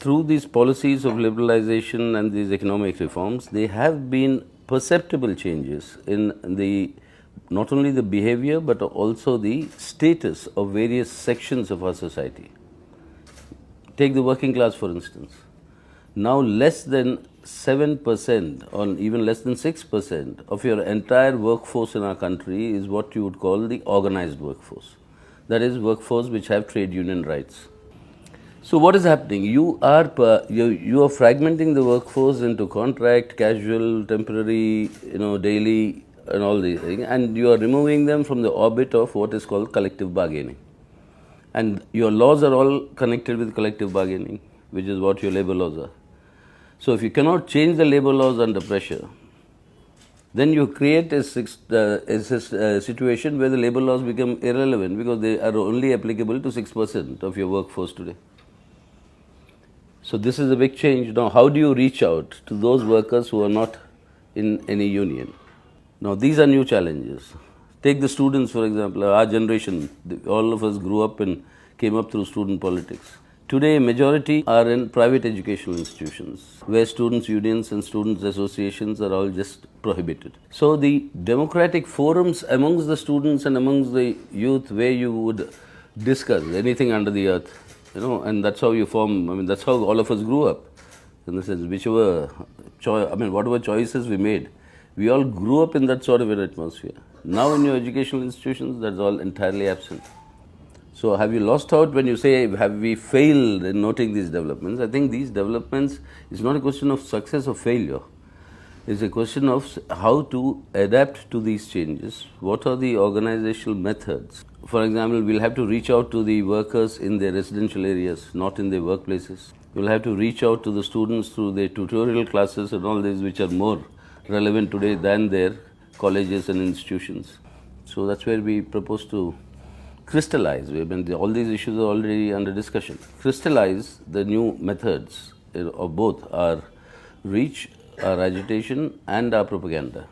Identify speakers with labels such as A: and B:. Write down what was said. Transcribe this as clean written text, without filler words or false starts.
A: through these policies of liberalization and these economic reforms, there have been perceptible changes in the not only the behavior but also the status of various sections of our society. Take the working class, for instance. Now less than 7% or even less than 6% of your entire workforce in our country is what you would call the organized workforce. That is, workforce which have trade union rights. So what is happening? You are fragmenting the workforce into contract, casual, temporary, daily, and all these things, and you are removing them from the orbit of what is called collective bargaining. And your laws are all connected with collective bargaining, which is what your labor laws are. So if you cannot change the labor laws under pressure, then you create a situation where the labor laws become irrelevant because they are only applicable to 6% of your workforce today. So this is a big change. Now, how do you reach out to those workers who are not in any union? Now, these are new challenges. Take the students, for example. Our generation, all of us grew up and came up through student politics. Today, majority are in private educational institutions, where students' unions and students' associations are all just prohibited. So the democratic forums amongst the students and amongst the youth, where you would discuss anything under the earth, and that's how you form, that's how all of us grew up, in the sense, whatever choices we made, we all grew up in that sort of an atmosphere. Now in your educational institutions, that's all entirely absent. So have you lost out when you say, have we failed in noting these developments? I think these developments is not a question of success or failure. It's a question of how to adapt to these changes. What are the organizational methods? For example, we'll have to reach out to the workers in their residential areas, not in their workplaces. We'll have to reach out to the students through their tutorial classes and all these, which are more relevant today than their colleges and institutions. So that's where we propose to crystallize. All these issues are already under discussion. Crystallize the new methods of both our reach, our agitation, and our propaganda.